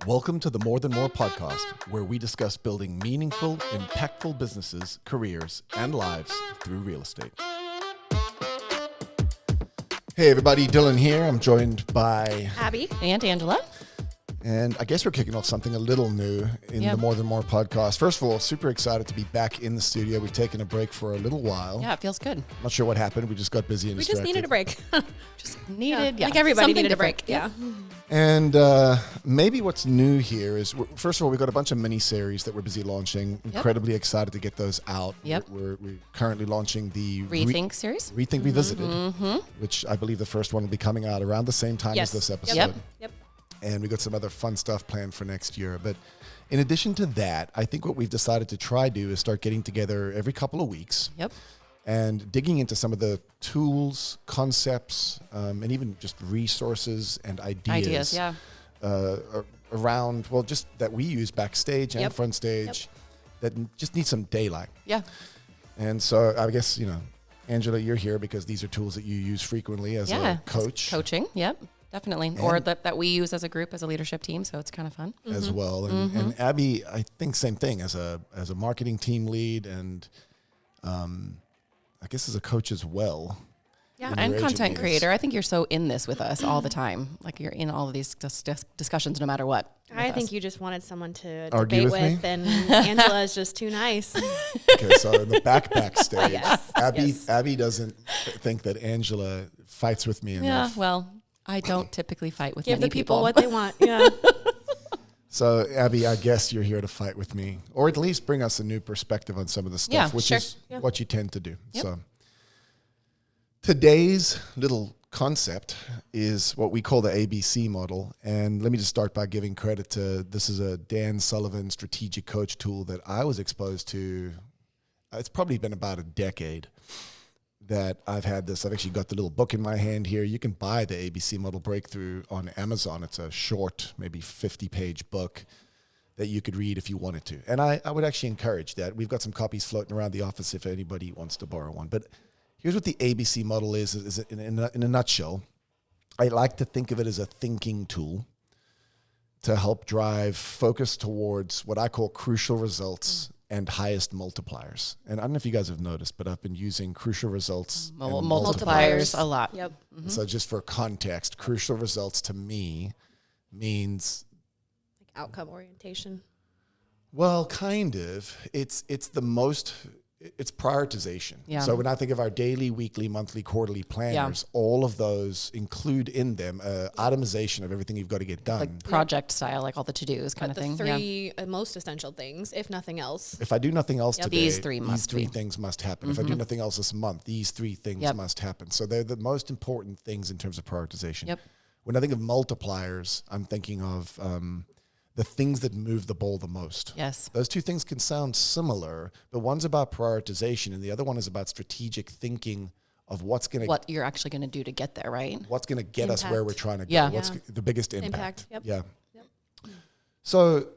Welcome to the More Than More podcast, where we discuss building meaningful, impactful businesses, careers, and lives through real estate. Hey everybody, Dylan here. I'm joined by Abbie and Angela. And I guess we're kicking off something a little new in the More Than More podcast. First of all, super excited to be back in the studio. We've taken a break for a little while. Yeah, it feels good. Not sure what happened. We just got busy and distracted. We just needed a break. Like everybody something needed different. a break. Yeah. And maybe what's new here is, first of all, we've got a bunch of mini-series that we're busy launching. Incredibly excited to get those out. Yep. We're currently launching the Rethink series. Rethink Revisited, which I believe the first one will be coming out around the same time as this episode. Yep. And we got some other fun stuff planned for next year. But in addition to that, I think what we've decided to try do is start getting together every couple of weeks. Yep. And digging into some of the tools, concepts, and even just resources and ideas. Around, well, just that we use backstage and front stage that just need some daylight. Yeah. And so I guess, Angela, you're here because these are tools that you use frequently as a coach. Coaching, yep, definitely. Or that we use as a group, as a leadership team, so it's kind of fun. As well. And Abbie, I think same thing as a marketing team lead and I guess as a coach as well. Yeah, and content creator. I think you're so in this with us all the time. Like you're in all of these discussions no matter what. I think you just wanted someone to argue debate with me? And Angela is just too nice. Okay, so in the backstage, Abbie doesn't think that Angela fights with me enough. Yeah, well, I don't typically fight with Give many the people what they want. So, Abbie, I guess you're here to fight with me, or at least bring us a new perspective on some of the stuff, which is what you tend to do. Yep. So, today's little concept is what we call the ABC model. And let me just start by giving credit to, this is a Dan Sullivan strategic coach tool that I was exposed to. It's probably been about a decade that I've had this. I've actually got the little book in my hand here. You can buy the ABC Model Breakthrough on Amazon. It's a short, maybe 50-page book that you could read if you wanted to. And I would actually encourage that. We've got some copies floating around the office if anybody wants to borrow one. But here's what the ABC model is in a nutshell. I like to think of it as a thinking tool to help drive focus towards what I call crucial results and highest multipliers. And I don't know if you guys have noticed, but I've been using crucial results and multipliers a lot. Yep. Mm-hmm. So just for context, crucial results to me means Like outcome orientation. Well, kind of. It's prioritization. Yeah. So when I think of our daily, weekly, monthly, quarterly planners, all of those include in them itemization of everything you've got to get done. Like project style, like all the to-dos kind of The thing. three most essential things, if nothing else. If I do nothing else today, These three things must happen. If I do nothing else this month, these three things must happen. So they're the most important things in terms of prioritization. Yep. When I think of multipliers, I'm thinking of the things that move the ball the most. Yes. Those two things can sound similar, but one's about prioritization and the other one is about strategic thinking of what you're actually going to do to get there, right? What's going to get us where we're trying to go. Yeah. What's the biggest impact. Yep. Yeah. So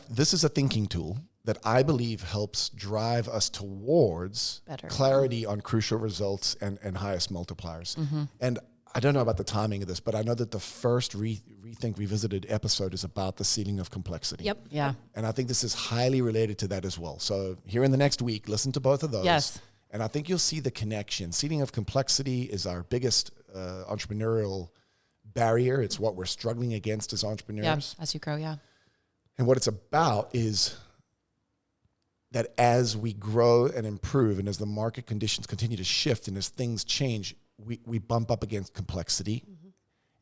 this is a thinking tool that I believe helps drive us towards clarity on crucial results and highest multipliers. And I don't know about the timing of this, but I know that the first Rethink Revisited episode is about the ceiling of complexity. Yep. Yeah. And I think this is highly related to that as well. So here in the next week, listen to both of those. Yes. And I think you'll see the connection. Ceiling of complexity is our biggest entrepreneurial barrier. It's what we're struggling against as entrepreneurs. Yeah, as you grow, yeah. And what it's about is that as we grow and improve and as the market conditions continue to shift and as things change, we bump up against complexity.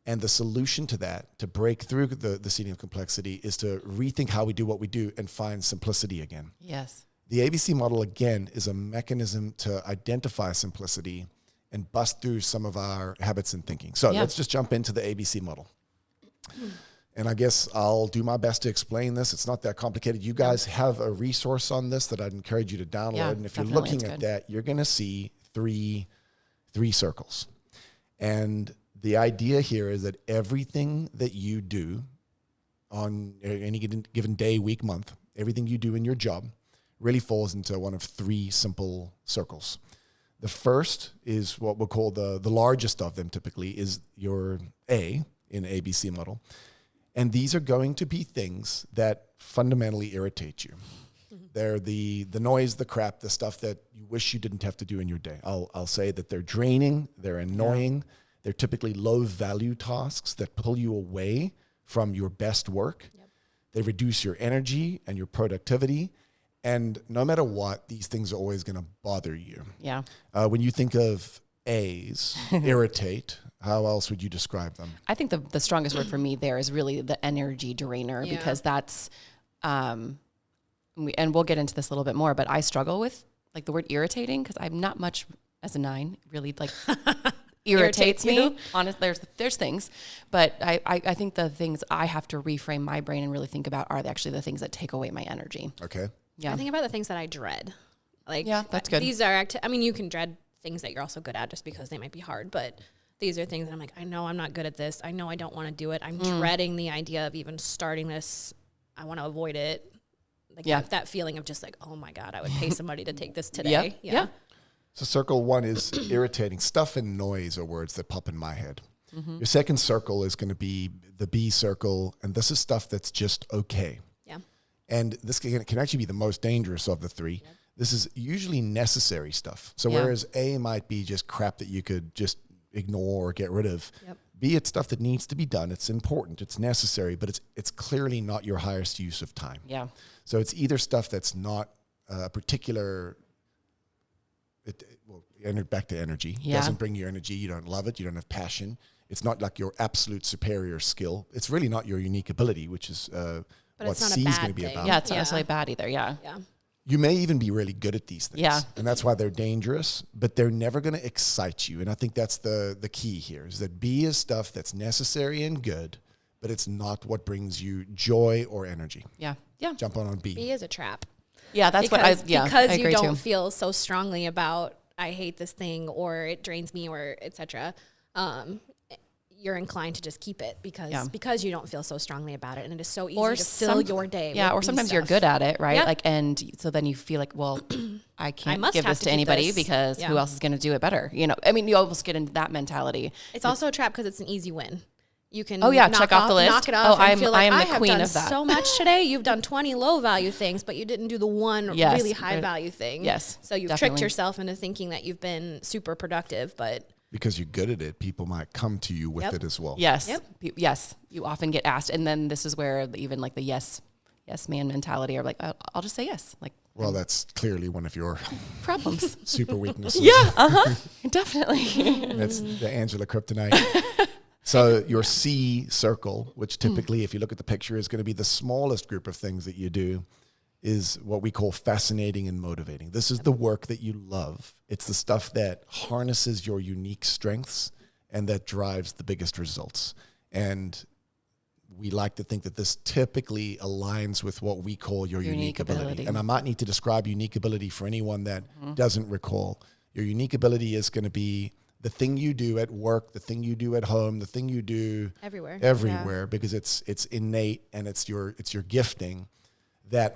And the solution to that, to break through the ceiling of complexity, is to rethink how we do what we do and find simplicity again. Yes. The ABC model, again, is a mechanism to identify simplicity and bust through some of our habits and thinking. So let's just jump into the ABC model. And I guess I'll do my best to explain this. It's not that complicated. You guys have a resource on this that I'd encourage you to download. Yeah, and if you're looking at that, you're going to see three circles. And the idea here is that everything that you do on any given day, week, month, everything you do in your job really falls into one of three simple circles. The first is what we'll call the largest of them typically is your A in ABC model. And these are going to be things that fundamentally irritate you. They're the noise, the crap, the stuff that you wish you didn't have to do in your day. I'll say that they're draining, they're annoying, they're typically low value tasks that pull you away from your best work. Yep. They reduce your energy and your productivity. And no matter what, these things are always going to bother you. Yeah. When you think of A's, irritate, how else would you describe them? I think the strongest word for me there is really the energy drainer, because that's, and we'll get into this a little bit more, but I struggle with like the word irritating because I'm not much as a 9, really like irritates me. Honestly, there's things, but I think the things I have to reframe my brain and really think about are actually the things that take away my energy. Okay. I think about the things that I dread. Like, that's good. These are, I mean, you can dread things that you're also good at just because they might be hard, but these are things that I'm like, I know I'm not good at this. I know I don't want to do it. I'm dreading the idea of even starting this. I want to avoid it. Like that feeling of just like, oh my God, I would pay somebody to take this today. Yeah. So circle 1 is irritating. Stuff and noise are words that pop in my head. Mm-hmm. Your second circle is going to be the B circle, and this is stuff that's just okay. Yeah. And this can actually be the most dangerous of the 3. Yep. This is usually necessary stuff. So whereas A might be just crap that you could just ignore or get rid of, B, it's stuff that needs to be done. It's important. It's necessary, but it's clearly not your highest use of time. Yeah. So it's either stuff that's not a particular... back to energy. It doesn't bring you energy. You don't love it. You don't have passion. It's not like your absolute superior skill. It's really not your unique ability, which is what C is going to be about. Yeah, it's not necessarily bad either. Yeah. You may even be really good at these things. Yeah. And that's why they're dangerous, but they're never going to excite you. And I think that's the key here, is that B is stuff that's necessary and good, but it's not what brings you joy or energy. Yeah. Jump on B. B is a trap. Yeah, that's because I you agree don't too. feel so strongly about I hate this thing or it drains me or etc. You're inclined to just keep it because you don't feel so strongly about it, and it is so easy to fill your day. Yeah, with or sometimes stuff. you're good at it, right? Yeah. Like, and so then you feel like, well, I can't must give have this to to keep anybody this. because Yeah. who else is going to do it better? You know, I mean, you almost get into that mentality. It's also a trap because it's an easy win. You can check off the list. knock it off. I and feel like am I the have queen done of that. so much today. You've done 20 low value things, but you didn't do the one really high value thing. Yes, so you've tricked yourself into thinking that you've been super productive, but because you're good at it, people might come to you with it as well. Yes. Yes. You often get asked. And then this is where even like the yes man mentality are like, I'll just say yes. Like, well, that's clearly one of your problems. super weaknesses. Yeah. Definitely. That's the Angela kryptonite. So your C circle, which typically, if you look at the picture, is going to be the smallest group of things that you do, is what we call fascinating and motivating. This is the work that you love. It's the stuff that harnesses your unique strengths and that drives the biggest results. And we like to think that this typically aligns with what we call your unique ability. And I might need to describe unique ability for anyone that doesn't recall. Your unique ability is going to be the thing you do at work, the thing you do at home, the thing you do everywhere, because it's innate and it's your gifting. That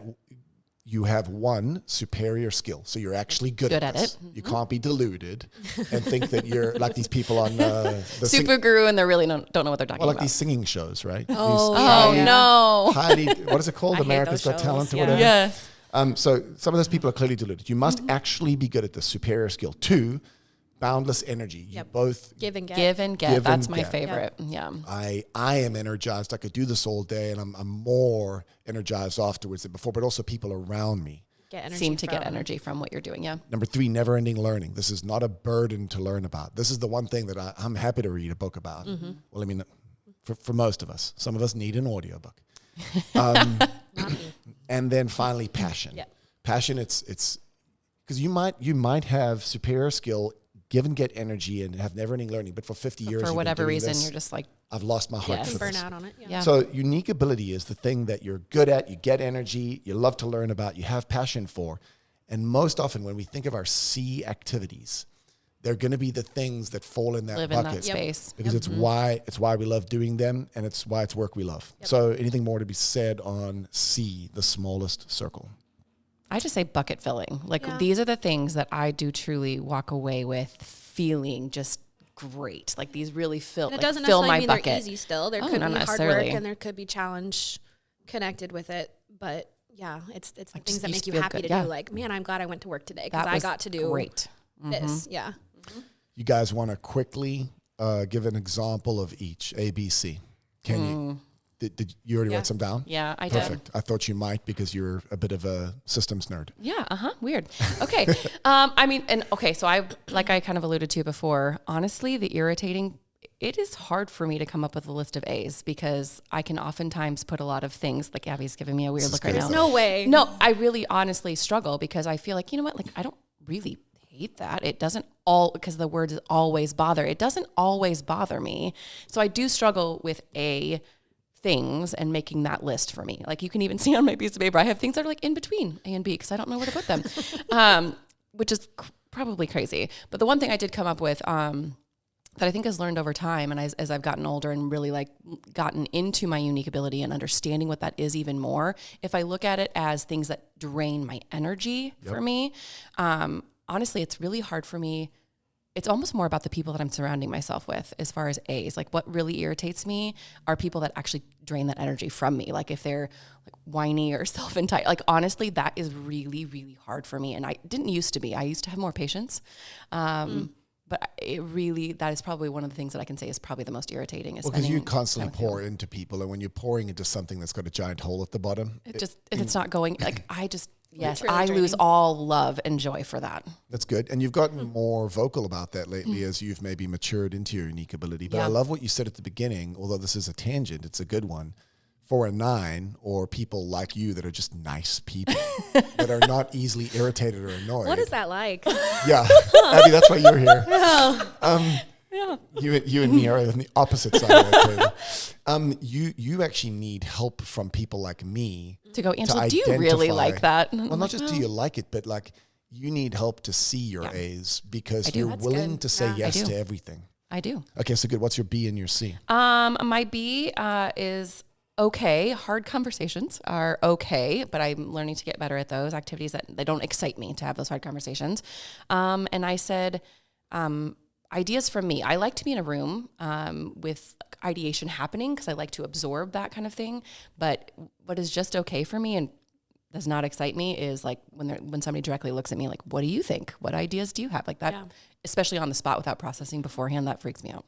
you have one superior skill. So you're actually good at this. it. You can't be deluded and think that you're like these people on the Super guru and they really don't know what they're talking about. Like these singing shows, right? No. Heidi, what is it called? America's Got Talent or whatever? Yes. So some of those people are clearly deluded. You must actually be good at the superior skill. 2, boundless energy. You both give and get. Give and get. That's my favorite. Yeah. I am energized. I could do this all day, and I'm more energized afterwards than before. But also, people around me seem to get energy from what you're doing. Yeah. Number 3, never-ending learning. This is not a burden to learn about. This is the one thing that I'm happy to read a book about. Well, I mean, for most of us, some of us need an audiobook. And then finally, passion. Yeah. Passion. It's because you might have superior skill. Give and get energy and have never-ending learning. But for 50 years, for whatever reason, you're just like, I've lost my heart for burn this. out on it. Yeah. So unique ability is the thing that you're good at, you get energy, you love to learn about, you have passion for. And most often when we think of our C activities, they're going to be the things that fall in that live bucket. in that space. Because it's why we love doing them, and it's why it's work we love. So anything more to be said on C, the smallest circle? I just say bucket filling. Like these are the things that I do truly walk away with feeling just great. Like these really fill It doesn't fill necessarily my mean bucket. they're easy still. There could not be hard necessarily. work and there could be challenge connected with it. But yeah, it's the things that you make you feel happy good. to do. Like, man, I'm glad I went to work today because I got to do great. this. Yeah. You guys want to quickly give an example of each ABC? Can you? Did you already write some down? Yeah, I did. Perfect. I thought you might because you're a bit of a systems nerd. Yeah. Weird. Okay. So I kind of alluded to before, honestly, the irritating, it is hard for me to come up with a list of A's because I can oftentimes put a lot of things, like Abbie's giving me a weird look right now. There's no way. No, I really honestly struggle because I feel like, you know what, like I don't really hate that. It doesn't because the word is always bother. It doesn't always bother me. So I do struggle with things and making that list for me. Like you can even see on my piece of paper, I have things that are like in between A and B because I don't know where to put them, which is probably crazy. But the one thing I did come up with that I think has learned over time, and as I've gotten older and really like gotten into my unique ability and understanding what that is even more, if I look at it as things that drain my energy for me, honestly, it's really hard for me. It's almost more about the people that I'm surrounding myself with as far as A's. Like what really irritates me are people that actually drain that energy from me. Like if they're like whiny or self-entitled, like honestly, that is really, really hard for me. And I didn't used to be. I used to have more patience. But that is probably one of the things that I can say is probably the most irritating. Well, because you constantly pour into people. And when you're pouring into something that's got a giant hole at the bottom. It's not going, like yes, I lose all love and joy for that. That's good. And you've gotten more vocal about that lately as you've maybe matured into your unique ability. But I love what you said at the beginning, although this is a tangent, it's a good one. For a 9 or people like you that are just nice people that are not easily irritated or annoyed. What is that like? Yeah. Abbie, that's why you're here. Yeah. You and me are on the opposite side of the table. You actually need help from people like me to go, Angela, do you really like that? Well, not just do you like it, but like you need help to see your A's because you're willing to say yes to everything. I do. Okay, so good. What's your B and your C? My B is okay. Hard conversations are okay, but I'm learning to get better at those activities that they don't excite me to have those hard conversations. And I said, ideas from me. I like to be in a room with ideation happening because I like to absorb that kind of thing. But what is just okay for me and does not excite me is like when somebody directly looks at me like, what do you think? What ideas do you have? Like that, especially on the spot without processing beforehand, that freaks me out.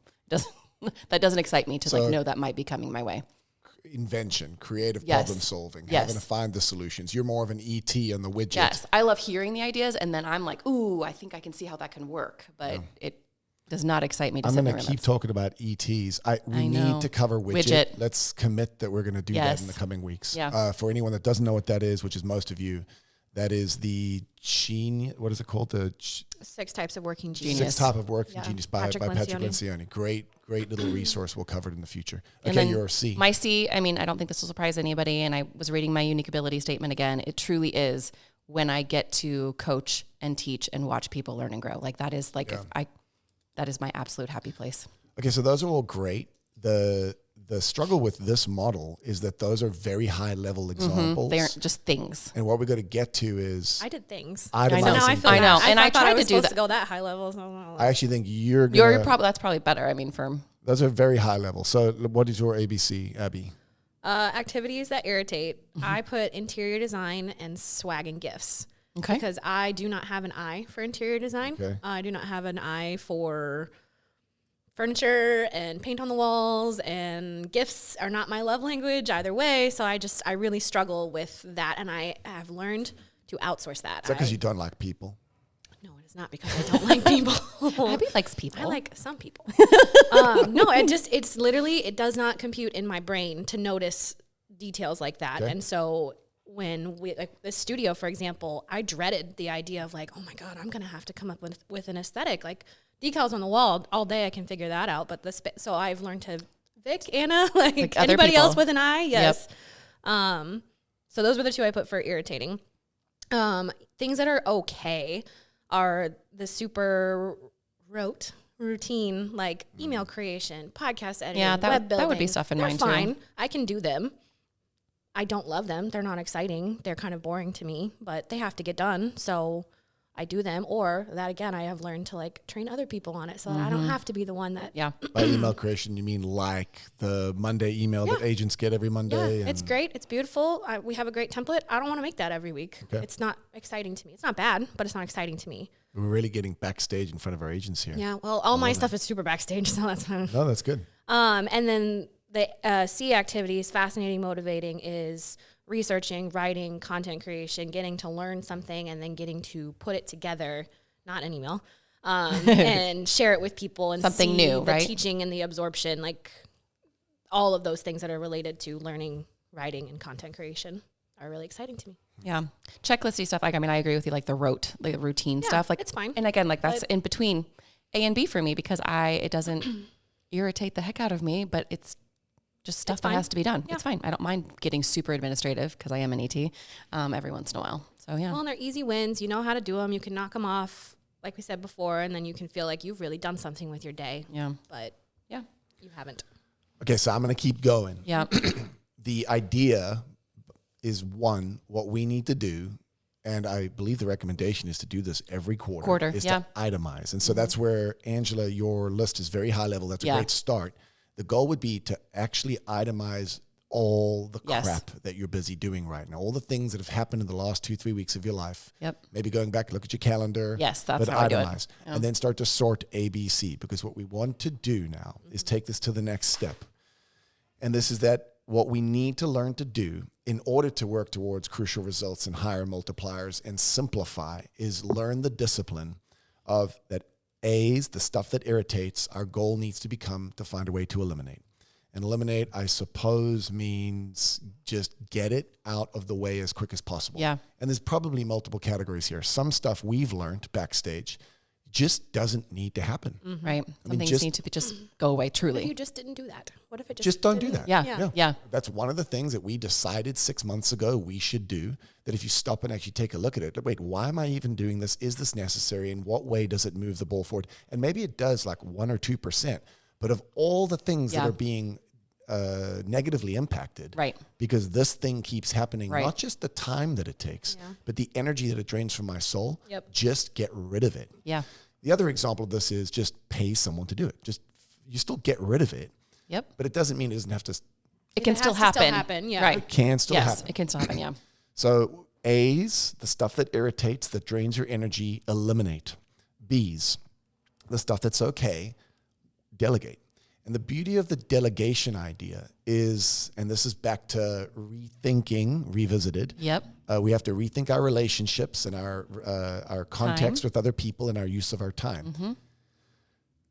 That doesn't excite me to know that might be coming my way. Invention, creative problem solving, having to find the solutions. You're more of an ET on the widget. Yes, I love hearing the ideas, and then I'm like, ooh, I think I can see how that can work, but it does not excite me to I'm going to keep talking about ETs. We need to cover widget. Let's commit that we're going to do that in the coming weeks. Yeah. For anyone that doesn't know what that is, which is most of you, that is the what is it called? The 6 types of working genius. 6 types of working genius by Patrick Lencioni. Great little resource we'll cover it in the future. Okay, your C. My C, I mean, I don't think this will surprise anybody, and I was reading my unique ability statement again. It truly is when I get to coach and teach and watch people learn and grow. Like that is that is my absolute happy place. Okay, so those are all great. The struggle with this model is that those are very high level examples. They aren't just things. And what we got to get to is I did things. I know. And I tried to do that. To go that high level. So I actually think you're that's probably better. I mean, those are very high level. So what is your ABC, Abbie? Activities that irritate. I put interior design and swag and gifts. Okay. Because I do not have an eye for interior design. Okay. I do not have an eye for furniture and paint on the walls, and gifts are not my love language either way. So I really struggle with that, and I have learned to outsource that. Is that because you don't like people? No, it is not because I don't like people. Abbie likes people. I like some people. No, it's literally, it does not compute in my brain to notice details like that. Okay. And so when we, like the studio, for example, I dreaded the idea of like, oh my God, I'm going to have to come up with an aesthetic. Like decals on the wall all day, I can figure that out. But so I've learned to, Vic, Anna, like anybody else with an eye? Yes. Yep. So those were the 2 I put for irritating. Things that are okay are the super routine, like email creation, podcast editing, web building. That would be stuff in mine fine. too. I can do them. I don't love them. They're not exciting. They're kind of boring to me, but they have to get done. So I do them, or that again, I have learned to like train other people on it so that I don't have to be the one that. Yeah. By email creation, you mean like the Monday email that agents get every Monday? Yeah, it's great. It's beautiful. We have a great template. I don't want to make that every week. Okay. It's not exciting to me. It's not bad, but it's not exciting to me. We're really getting backstage in front of our agents here. Yeah. Well, all my stuff is super backstage, so that's fine. No, that's good. And then the C activities, fascinating, motivating, is researching, writing, content creation, getting to learn something, and then getting to put it together, not an email, and share it with people and Something see new, the right? teaching and the absorption, like all of those things that are related to learning, writing, and content creation are really exciting to me. Yeah. Checklisty stuff. Like, I mean, I agree with you, like the routine stuff. Like it's fine. And again, like that's in between A and B for me because it doesn't irritate the heck out of me, but it's just stuff that has to be done. Yeah. It's fine. I don't mind getting super administrative because I am an ET every once in a while. So yeah. Well, and they're easy wins. You know how to do them. You can knock them off, like we said before, and then you can feel like you've really done something with your day. Yeah. But Yeah. you haven't. Okay, so I'm going to keep going. Yeah. The idea is one, what we need to do, and I believe the recommendation is to do this every quarter. Is to itemize. And so that's where, Angela, your list is very high level. That's a great start. The goal would be to actually itemize all the crap that you're busy doing right now, all the things that have happened in the last 2-3 weeks of your life. Yep. Maybe going back, look at your calendar. Yes, that's but how I do it. itemize. And then start to sort ABC, because what we want to do now is take this to the next step. And this is that what we need to learn to do in order to work towards crucial results and higher multipliers and simplify is learn the discipline of that A's, the stuff that irritates, our goal needs to become to find a way to eliminate. And eliminate, I suppose, means just get it out of the way as quick as possible. Yeah. And there's probably multiple categories here. Some stuff we've learned backstage just doesn't need to happen. Right. Some things need to be just go away truly. What if you just didn't do that? What if it Just don't do that. Yeah. That's one of the things that we decided 6 months ago we should do, that if you stop and actually take a look at it, wait, why am I even doing this? Is this necessary? In what way does it move the ball forward? And maybe it does like 1 or 2%, but of all the things that are being negatively impacted, Right. because this thing keeps happening, Right. not just the time that it takes, but the energy that it drains from my soul, just get rid of it. Yeah. The other example of this is just pay someone to do it. Just, you still get rid of it, Yep. but it doesn't mean it doesn't have to. It can has still to happen. still happen, yeah. Right. It can still Yes, happen. it can still happen. Yeah. So A's, the stuff that irritates, that drains your energy, eliminate. B's, the stuff that's okay, delegate. And the beauty of the delegation idea is, and this is back to rethinking, revisited. Yep. We have to rethink our relationships and our context with other people and our use of our time. Mm-hmm.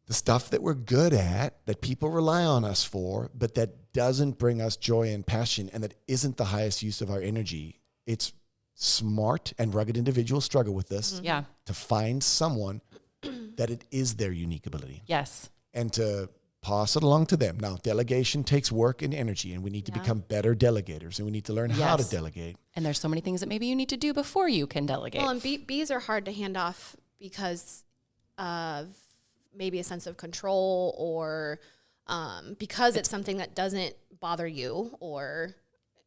The stuff that we're good at, that people rely on us for, but that doesn't bring us joy and passion, and that isn't the highest use of our energy. It's smart, and rugged individuals struggle with this, Yeah. to find someone that it is their unique ability Yes. and to pass it along to them. Now, delegation takes work and energy, and we need to become better delegators, and we need to learn how to Yes. delegate. And there's so many things that maybe you need to do before you can delegate. Well, and B's are hard to hand off because of maybe a sense of control, or because it's something that doesn't bother you, or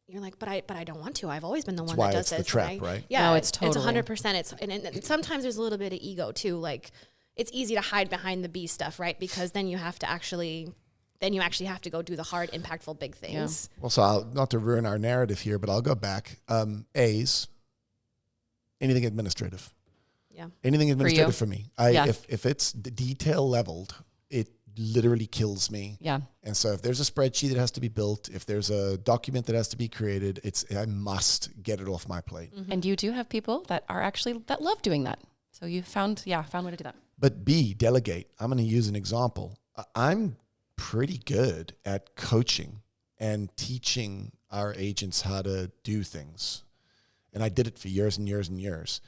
you're like, but I don't want to. I've always been the one that does it's this. the trap, and right? Yeah, No, it's It's totally. 100%. And sometimes there's a little bit of ego too. Like, it's easy to hide behind the B stuff, right? Because then you have to actually have to go do the hard, impactful, big things. Well, so not to ruin our narrative here, but I'll go back. A's, anything administrative. Yeah. Anything administrative you? for me. Yeah. If it's detail leveled, it literally kills me. Yeah. And so if there's a spreadsheet that has to be built, if there's a document that has to be created, I must get it off my plate. Mm-hmm. And you do have people that love doing that. So you found a way to do that. But B, delegate. I'm going to use an example. I'm pretty good at coaching and teaching our agents how to do things. And I did it for years and years and years.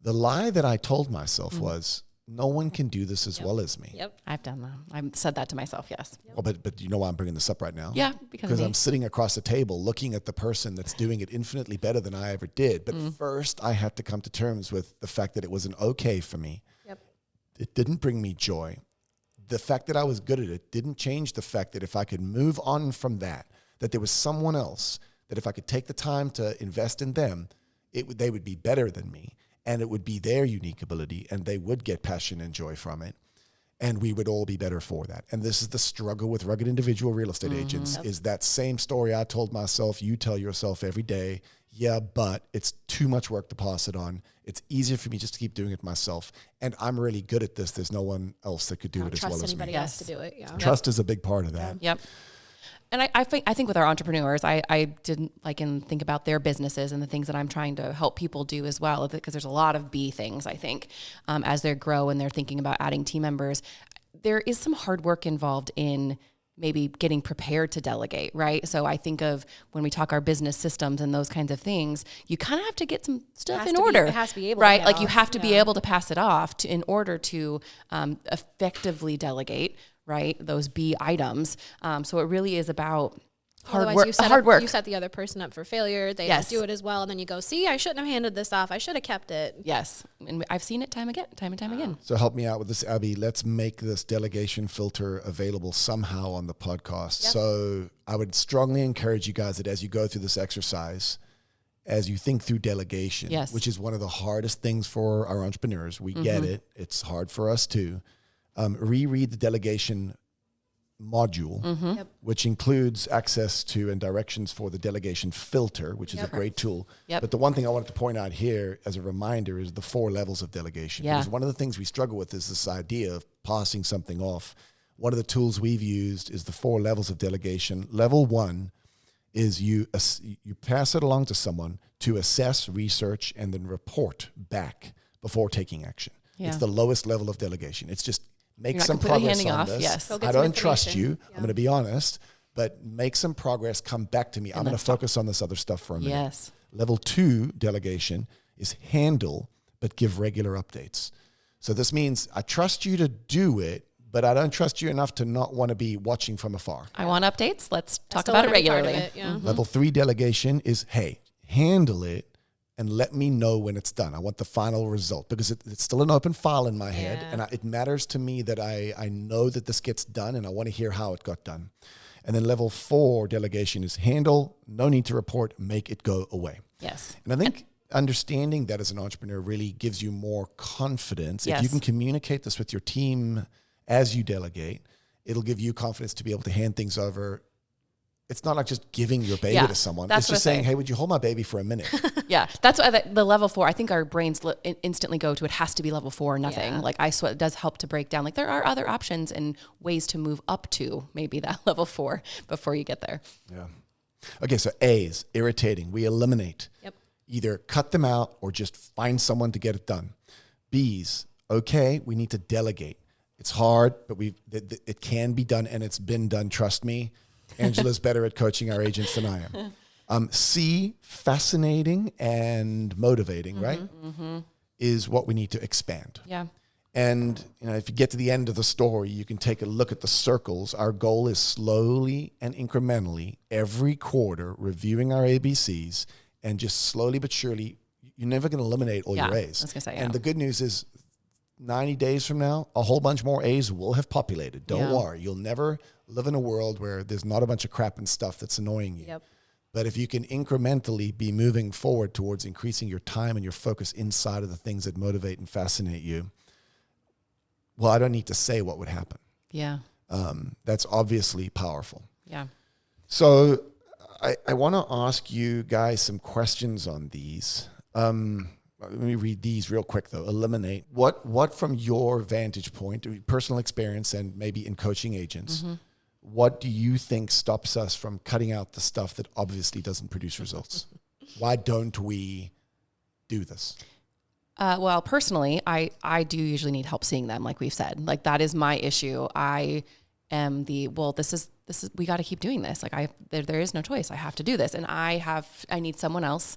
The lie that I told myself was, no one can do this as well as me. Yep. I've done that. I've said that to myself. Yes. Well, but you know why I'm bringing this up right now? Yeah. Because of me. I'm sitting across the table looking at the person that's doing it infinitely better than I ever did. But first I had to come to terms with the fact that it was an okay for me. Yep. It didn't bring me joy. The fact that I was good at it didn't change the fact that if I could move on from that there was someone else, that if I could take the time to invest in them, they would be better than me. and it would be their unique ability, and they would get passion and joy from it. And we would all be better for that. And this is the struggle with rugged individual real estate agents, is that same story I told myself, you tell yourself every day. Yeah, but it's too much work to pass it on. It's easier for me just to keep doing it myself. And I'm really good at this. There's no one else that could do it as well as me. Trust anybody else to do it. Yeah. Trust is a big part of that. Yep. And I think with our entrepreneurs, I didn't think about their businesses and the things that I'm trying to help people do as well, because there's a lot of B things, I think, as they grow and they're thinking about adding team members. There is some hard work involved in maybe getting prepared to delegate, right? So I think of when we talk our business systems and those kinds of things, you kind of have to get some stuff in order. It has to be able right? to Like you have to be able to pass it off in order to effectively delegate, right? Those B items. So it really is about hard work. You set the other person up for failure. They don't do it as well. And then you go, see, I shouldn't have handed this off. I should have kept it. Yes. And I've seen it time and time again. So help me out with this, Abbie. Let's make this delegation filter available somehow on the podcast. Yep. So I would strongly encourage you guys that as you go through this exercise, as you think through delegation, which is one of the hardest things for our entrepreneurs, we get it. It's hard for us too. Reread the delegation module, which includes access to and directions for the delegation filter, which is a great tool. But the one thing I wanted to point out here as a reminder is the 4 levels of delegation. Because one of the things we struggle with is this idea of passing something off. One of the tools we've used is the 4 levels of delegation. Level 1 is you pass it along to someone to assess, research, and then report back before taking action. It's the lowest level of delegation. It's just make some progress on this. Yes. I don't trust you. I'm going to be honest, but make some progress. Come back to me. I'm going to focus on this other stuff for a minute. Yes. Level 2 delegation is handle, but give regular updates. So this means I trust you to do it, but I don't trust you enough to not want to be watching from afar. I want updates. Let's talk about it regularly. Level 3 delegation is, hey, handle it and let me know when it's done. I want the final result because it's still an open file in my head. And it matters to me that I know that this gets done and I want to hear how it got done. And then level 4 delegation is handle, no need to report, make it go away. Yes. And I think understanding that as an entrepreneur really gives you more confidence. If you can communicate this with your team as you delegate, it'll give you confidence to be able to hand things over. It's not like just giving your baby to someone. It's just saying, hey, would you hold my baby for a minute? That's why the level 4, I think our brains instantly go to, it has to be level 4 or nothing. Yeah. Like I swear it does help to break down. Like there are other options and ways to move up to maybe that level 4 before you get there. Yeah. Okay, so A's, irritating. We eliminate. Yep. Either cut them out or just find someone to get it done. B's, okay, we need to delegate. It's hard, but it can be done and it's been done, trust me. Angela's better at coaching our agents than I am. C, fascinating and motivating, right? Is what we need to expand. Yeah. And if you get to the end of the story, you can take a look at the circles. Our goal is slowly and incrementally, every quarter, reviewing our ABCs and just slowly but surely, you're never going to eliminate all your A's. I was gonna say, and the good news is 90 days from now, a whole bunch more A's will have populated. Don't worry. You'll never live in a world where there's not a bunch of crap and stuff that's annoying you. Yep. But if you can incrementally be moving forward towards increasing your time and your focus inside of the things that motivate and fascinate you, well, I don't need to say what would happen. Yeah. That's obviously powerful. Yeah. So I want to ask you guys some questions on these. Let me read these real quick, though. Eliminate. What from your vantage point, personal experience, and maybe in coaching agents, what do you think stops us from cutting out the stuff that obviously doesn't produce results? Why don't we do this? Well, personally, I do usually need help seeing them, like we've said. Like that is my issue. I am this is we got to keep doing this. Like there is no choice. I have to do this, and I need someone else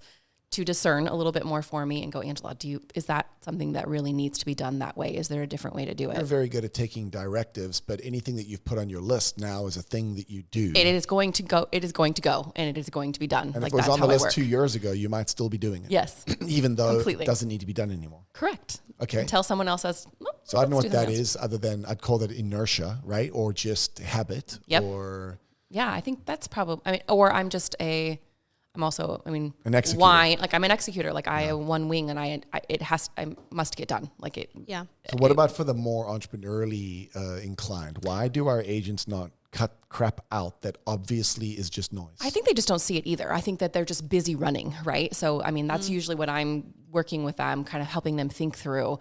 to discern a little bit more for me and go, Angela, is that something that really needs to be done that way? Is there a different way to do it? You're very good at taking directives, but anything that you've put on your list now is a thing that you do. It is going to go, and it is going to be done. And if it was on the list 2 years ago, you might still be doing it. Yes. Even though it doesn't need to be done anymore. Correct. Okay. Until someone else says, so I don't know what that is other than I'd call that inertia, right? Or just habit. Yep. Or yeah, I think that's probably, or I'm I'm also, an executor. like I'm an executor. Like I have one wing, and I must get done. Like it. Yeah. So what about for the more entrepreneurially inclined? Why do our agents not cut crap out that obviously is just noise? I think they just don't see it either. I think that they're just busy running, right? So, I mean, that's usually what I'm working with them, kind of helping them think through,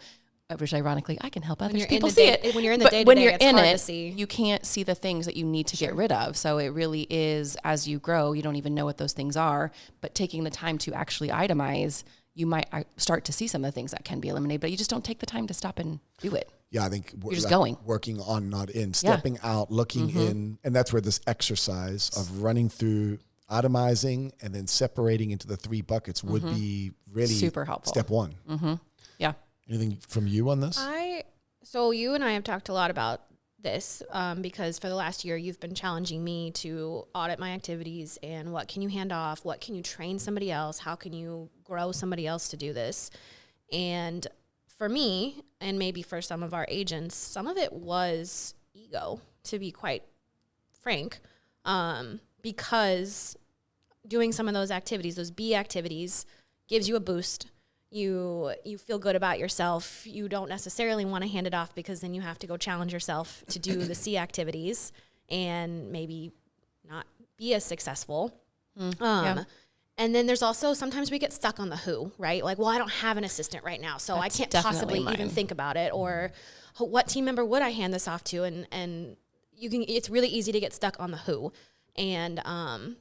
which ironically, I can help other people see it. When you're in the but day-to-day, when you're it's in hard it, to see. you can't see the things that you need to get rid of. So it really is, as you grow, you don't even know what those things are, but taking the time to actually itemize, you might start to see some of the things that can be eliminated, but you just don't take the time to stop and do it. Yeah, I think you're just going. Working on, not in, stepping out, looking in. And that's where this exercise of running through, itemizing, and then separating into the 3 buckets would be really super helpful. Step 1. Yeah. Anything from you on this? So you and I have talked a lot about this because for the last year, you've been challenging me to audit my activities and what can you hand off? What can you train somebody else? How can you grow somebody else to do this? And for me, and maybe for some of our agents, some of it was ego, to be quite frank, because doing some of those activities, those B activities, gives you a boost. You feel good about yourself. You don't necessarily want to hand it off because then you have to go challenge yourself to do the C activities and maybe not be as successful. And then there's also, sometimes we get stuck on the who, right? Like, well, I don't have an assistant right now, so I can't possibly even think about it. Or what team member would I hand this off to? And it's really easy to get stuck on the who. And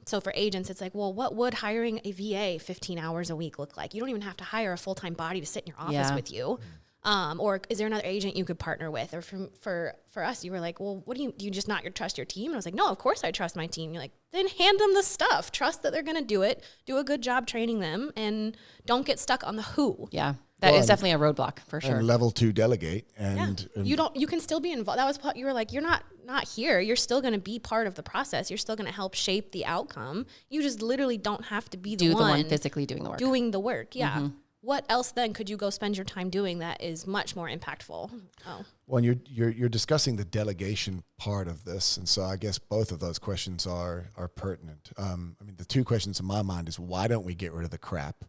so for agents, it's like, well, what would hiring a VA 15 hours a week look like? You don't even have to hire a full-time body to sit in your office with you. Or is there another agent you could partner with? Or for us, you were like, well, do you just not trust your team? And I was like, no, of course I trust my team. You're like, then hand them the stuff. Trust that they're going to do it. Do a good job training them, and don't get stuck on the who. Yeah. That is definitely a roadblock for sure. And level 2, delegate. And you can still be involved. That was you were like, you're not here. You're still going to be part of the process. You're still going to help shape the outcome. You just literally don't have to be the one physically doing the work. Doing the work. Yeah. What else then could you go spend your time doing that is much more impactful? Well, you're discussing the delegation part of this, and so I guess both of those questions are pertinent. I mean, the 2 questions in my mind is, why don't we get rid of the crap?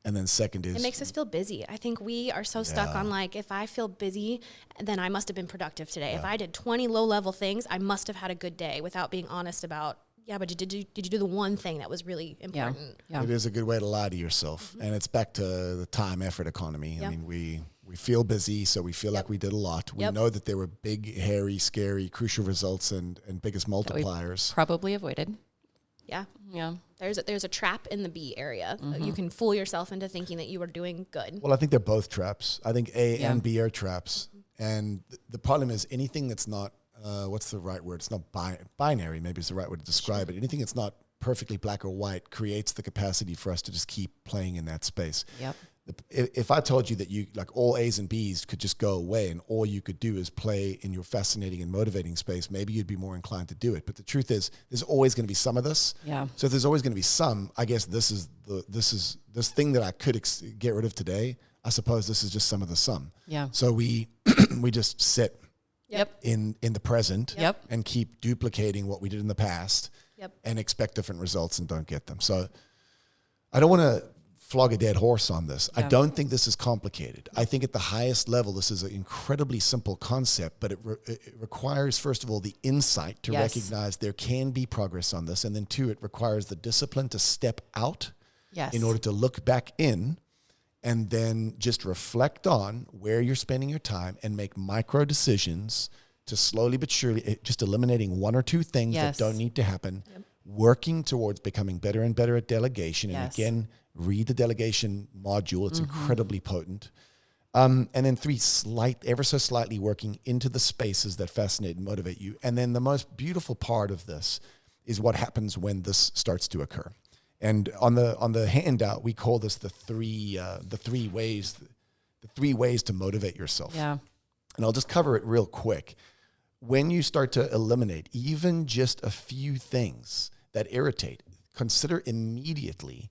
And then second is, it makes us feel busy. I think we are so stuck on like, if I feel busy, then I must have been productive today. If I did 20 low level things, I must have had a good day, without being honest about, but did you do the one thing that was really important? Yeah. It is a good way to lie to yourself. And it's back to the time effort economy. I mean, we feel busy, so we feel like we did a lot. We know that there were big, hairy, scary, crucial results and biggest multipliers. Probably avoided. Yeah. Yeah. There's a trap in the B area. You can fool yourself into thinking that you are doing good. Well, I think they're both traps. I think A and B are traps. And the problem is, anything that's not, what's the right word? It's not binary, maybe it's the right word to describe it. Anything that's not perfectly black or white creates the capacity for us to just keep playing in that space. Yep. If I told you that you, like, all A's and B's could just go away and all you could do is play in your fascinating and motivating space, maybe you'd be more inclined to do it. But the truth is, there's always going to be some of this. Yeah. So if there's always going to be some, I guess this thing that I could get rid of today. I suppose this is just some of the sum. Yeah. So we just sit in the present and keep duplicating what we did in the past and expect different results and don't get them. So I don't want to flog a dead horse on this. I don't think this is complicated. I think at the highest level, this is an incredibly simple concept, but it requires, first of all, the insight to recognize there can be progress on this. And then 2, it requires the discipline to step out in order to look back in and then just reflect on where you're spending your time and make micro decisions to slowly but surely, just eliminating 1 or 2 things that don't need to happen, working towards becoming better and better at delegation. And again, read the delegation module. It's incredibly potent. And then 3, ever so slightly working into the spaces that fascinate and motivate you. And then the most beautiful part of this is what happens when this starts to occur. And on the handout, we call this the three ways to motivate yourself. Yeah. And I'll just cover it real quick. When you start to eliminate even just a few things that irritate, consider immediately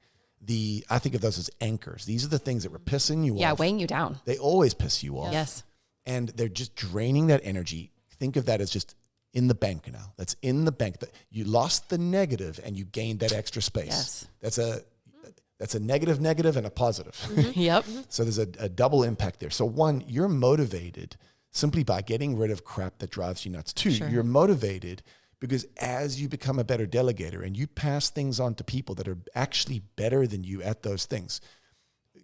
I think of those as anchors. These are the things that were pissing you off. Yeah, weighing you down. They always piss you off. Yes. And they're just draining that energy. Think of that as just in the bank now. That's in the bank. You lost the negative and you gained that extra space. Yes. That's a negative and a positive. Yep. So there's a double impact there. So one, you're motivated simply by getting rid of crap that drives you nuts. Two, you're motivated because as you become a better delegator and you pass things on to people that are actually better than you at those things,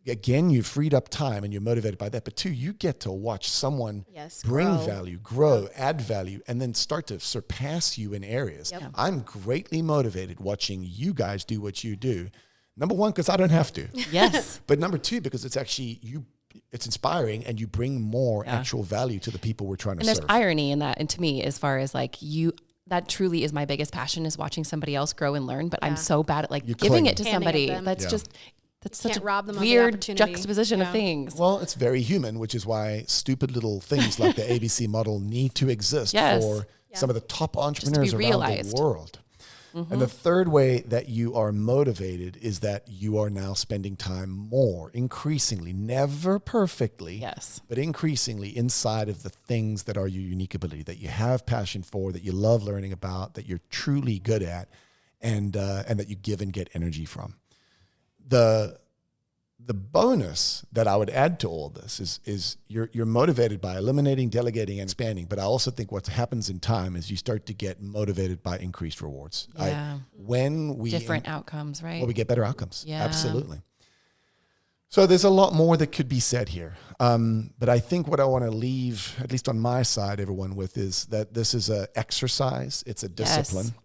again, you've freed up time and you're motivated by that. But two, you get to watch someone bring value, grow, add value, and then start to surpass you in areas. Yep. I'm greatly motivated watching you guys do what you do. Number one, because I don't have to. Yes. But number two, because it's actually it's inspiring and you bring more actual value to the people we're trying to serve. And there's irony in that. And to me, as far as like that truly is my biggest passion, is watching somebody else grow and learn. But I'm so bad at like giving it to somebody. That's such a weird juxtaposition of things. Well, it's very human, which is why stupid little things like the ABC model need to exist for some of the top entrepreneurs around the world. Mm-hmm. And the third way that you are motivated is that you are now spending time more, increasingly, never perfectly, but increasingly inside of the things that are your unique ability, that you have passion for, that you love learning about, that you're truly good at, and that you give and get energy from. The bonus that I would add to all this is you're motivated by eliminating, delegating, and expanding. But I also think what happens in time is you start to get motivated by increased rewards. Yeah. Different outcomes, right? Well, we get better outcomes. Yeah. Absolutely. So there's a lot more that could be said here. But I think what I want to leave, at least on my side, everyone with is that this is an exercise. It's a discipline. Yes.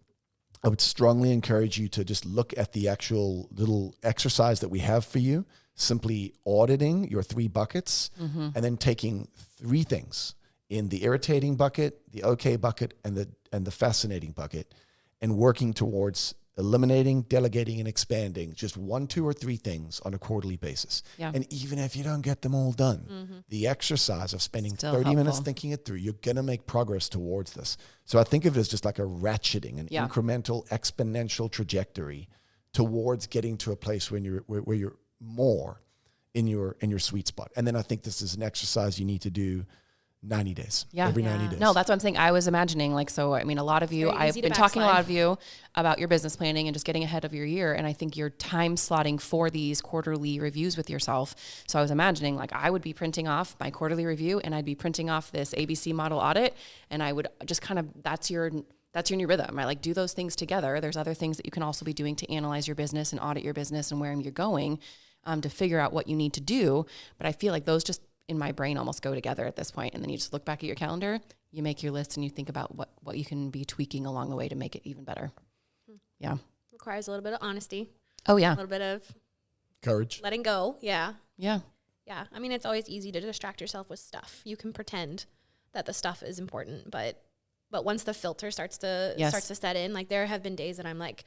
I would strongly encourage you to just look at the actual little exercise that we have for you, simply auditing your 3 buckets and then taking 3 things in the irritating bucket, the okay bucket, and the fascinating bucket, and working towards eliminating, delegating, and expanding just 1, 2, or 3 things on a quarterly basis. Yeah. And even if you don't get them all done, the exercise of spending 30 minutes thinking it through, you're going to make progress towards this. So I think of it as just like a ratcheting, an incremental, exponential trajectory towards getting to a place where you're more in your sweet spot. And then I think this is an exercise you need to do 90 days, every 90 days. No, that's what I'm saying. I was imagining a lot of you, I've been talking to a lot of you about your business planning and just getting ahead of your year. And I think you're time slotting for these quarterly reviews with yourself. So I was imagining I would be printing off my quarterly review and I'd be printing off this ABC model audit. And I would just that's your new rhythm, right? Do those things together. There's other things that you can also be doing to analyze your business and audit your business and where you're going to figure out what you need to do. But I feel like those just in my brain almost go together at this point. And then you just look back at your calendar, you make your list and you think about what you can be tweaking along the way to make it even better. Yeah. Requires a little bit of honesty. Oh yeah. A little bit of courage. Letting go. Yeah. Yeah. Yeah. I mean, it's always easy to distract yourself with stuff. You can pretend that the stuff is important, but once the filter starts to set in, there have been days that I'm like,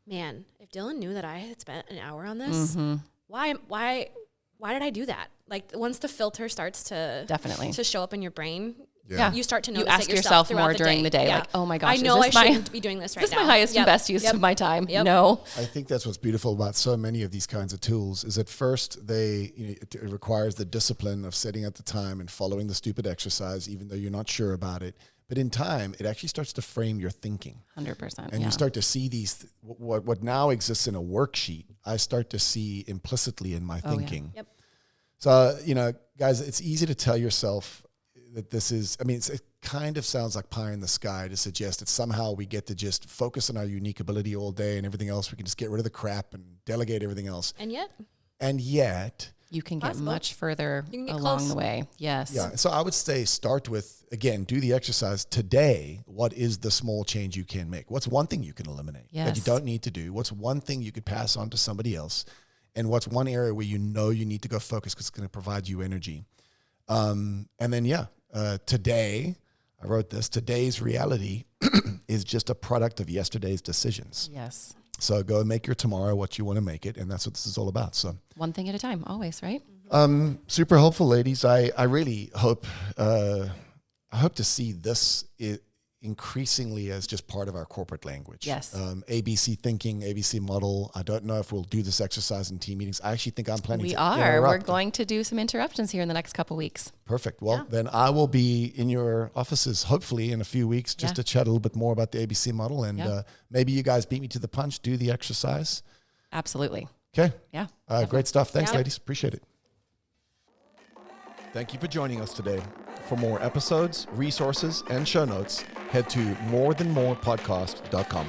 man, if Dylan knew that I had spent an hour on this, why did I do that? Once the filter starts to show up in your brain, you start to notice you ask yourself more during the day. Oh my gosh, I know I shouldn't be doing this right now. Is this my highest and best use of my time? Yep. No. I think that's what's beautiful about so many of these kinds of tools is at first it requires the discipline of setting at the time and following the stupid exercise, even though you're not sure about it. But in time, it actually starts to frame your thinking. 100%. And you start to see these, what now exists in a worksheet, I start to see implicitly in my thinking. Yeah. Yep. So, guys, it's easy to tell yourself that this is, it kind of sounds like pie in the sky to suggest that somehow we get to just focus on our unique ability all day and everything else. We can just get rid of the crap and delegate everything else. And yet you can get much further along the way. Yes. Yeah. So I would say start with, again, do the exercise today. What is the small change you can make? What's one thing you can eliminate that you don't need to do? What's one thing you could pass on to somebody else? And what's one area where you need to go focus because it's going to provide you energy? And then, today, I wrote this, today's reality is just a product of yesterday's decisions. Yes. So go and make your tomorrow what you want to make it. And that's what this is all about. So one thing at a time, always, right? Super helpful, ladies. I really hope, I hope to see this increasingly as just part of our corporate language. Yes. ABC thinking, ABC model. I don't know if we'll do this exercise in team meetings. I actually think I'm planning We to are. interrupt. We're going to do some interruptions here in the next couple weeks. Perfect. Well, then I will be in your offices hopefully in a few weeks just to chat a little bit more about the ABC model. And maybe you guys beat me to the punch, do the exercise. Absolutely. Okay. Yeah. Great stuff. Thanks, Yeah. ladies. Appreciate it. Thank you for joining us today. For more episodes, resources, and show notes, head to morethanmorepodcast.com.